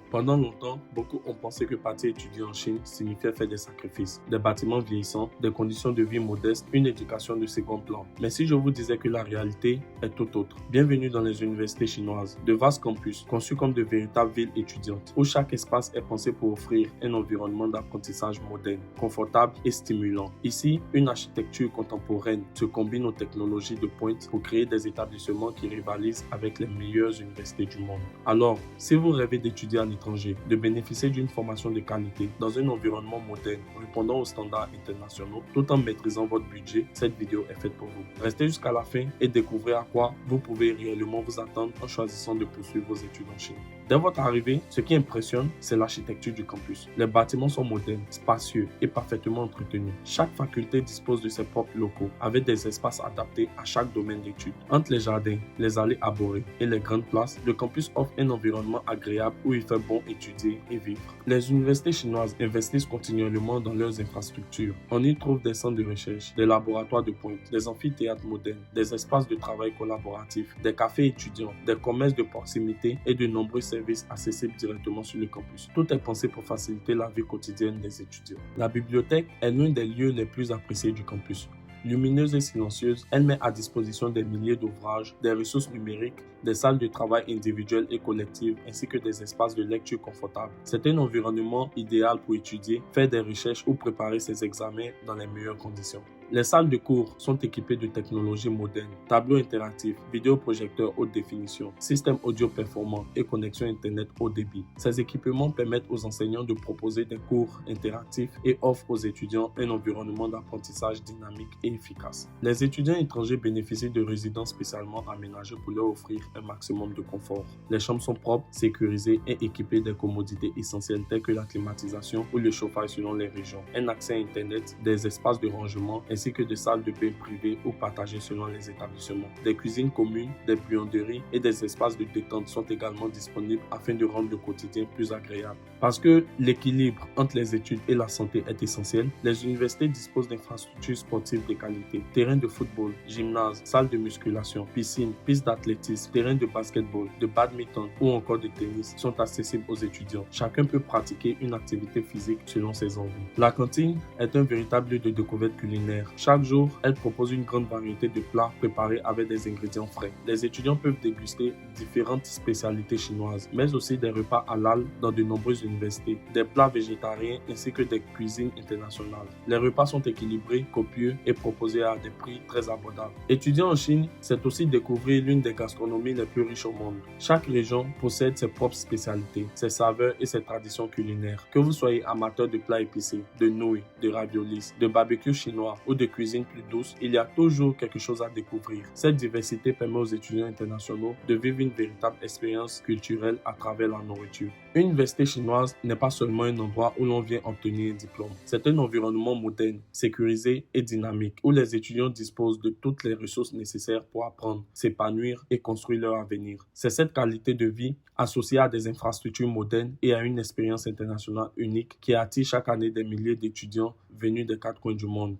Pendant longtemps, beaucoup ont pensé que partir étudier en Chine signifiait faire des sacrifices, des bâtiments vieillissants, des conditions de vie modestes, une éducation de second plan. Mais si je vous disais que la réalité est tout autre? Bienvenue dans les universités chinoises, de vastes campus conçus comme de véritables villes étudiantes, où chaque espace est pensé pour offrir un environnement d'apprentissage moderne, confortable et stimulant. Ici, une architecture contemporaine se combine aux technologies de pointe pour créer des établissements qui rivalisent avec les meilleures universités du monde. Alors, si vous rêvez d'étudier à l'étranger, de bénéficier d'une formation de qualité dans un environnement moderne répondant aux standards internationaux tout en maîtrisant votre budget, cette vidéo est faite pour vous. Restez jusqu'à la fin et découvrez à quoi vous pouvez réellement vous attendre en choisissant de poursuivre vos études en Chine. Dès votre arrivée, ce qui impressionne, c'est l'architecture du campus. Les bâtiments sont modernes, spacieux et parfaitement entretenus. Chaque faculté dispose de ses propres locaux, avec des espaces adaptés à chaque domaine d'études. Entre les jardins, les allées arborées et les grandes places, le campus offre un environnement agréable où il fait bon étudier et vivre. Les universités chinoises investissent continuellement dans leurs infrastructures. On y trouve des centres de recherche, des laboratoires de pointe, des amphithéâtres modernes, des espaces de travail collaboratifs, des cafés étudiants, des commerces de proximité et de nombreux services accessibles directement sur le campus. Tout est pensé pour faciliter la vie quotidienne des étudiants. La bibliothèque est l'un des lieux les plus appréciés du campus. Lumineuse et silencieuse, elle met à disposition des milliers d'ouvrages, des ressources numériques, des salles de travail individuelles et collectives, ainsi que des espaces de lecture confortables. C'est un environnement idéal pour étudier, faire des recherches ou préparer ses examens dans les meilleures conditions. Les salles de cours sont équipées de technologies modernes, tableaux interactifs, vidéoprojecteurs haute définition, systèmes audio performants et connexion Internet haut débit. Ces équipements permettent aux enseignants de proposer des cours interactifs et offrent aux étudiants un environnement d'apprentissage dynamique et efficace. Les étudiants étrangers bénéficient de résidences spécialement aménagées pour leur offrir un maximum de confort. Les chambres sont propres, sécurisées et équipées des commodités essentielles telles que la climatisation ou le chauffage selon les régions, un accès à Internet, des espaces de rangement ainsi que des salles de bain privées ou partagées selon les établissements. Des cuisines communes, des buanderies et des espaces de détente sont également disponibles afin de rendre le quotidien plus agréable. Parce que l'équilibre entre les études et la santé est essentiel, les universités disposent d'infrastructures sportives de qualité, terrains de football, gymnase, salles de musculation, piscines, pistes d'athlétisme, terrains de basketball, de badminton ou encore de tennis sont accessibles aux étudiants. Chacun peut pratiquer une activité physique selon ses envies. La cantine est un véritable lieu de découverte culinaire. Chaque jour, elle propose une grande variété de plats préparés avec des ingrédients frais. Les étudiants peuvent déguster différentes spécialités chinoises, mais aussi des repas halal dans de nombreuses universités, des plats végétariens ainsi que des cuisines internationales. Les repas sont équilibrés, copieux et proposés à des prix très abordables. Étudier en Chine, c'est aussi découvrir l'une des gastronomies les plus riches au monde. Chaque région possède ses propres spécialités, ses saveurs et ses traditions culinaires. Que vous soyez amateur de plats épicés, de nouilles, de raviolis, de barbecue chinois ou de cuisine plus douce, il y a toujours quelque chose à découvrir. Cette diversité permet aux étudiants internationaux de vivre une véritable expérience culturelle à travers la nourriture. Une université chinoise n'est pas seulement un endroit où l'on vient obtenir un diplôme. C'est un environnement moderne, sécurisé et dynamique, où les étudiants disposent de toutes les ressources nécessaires pour apprendre, s'épanouir et construire leur avenir. C'est cette qualité de vie, associée à des infrastructures modernes et à une expérience internationale unique, qui attire chaque année des milliers d'étudiants venus des quatre coins du monde.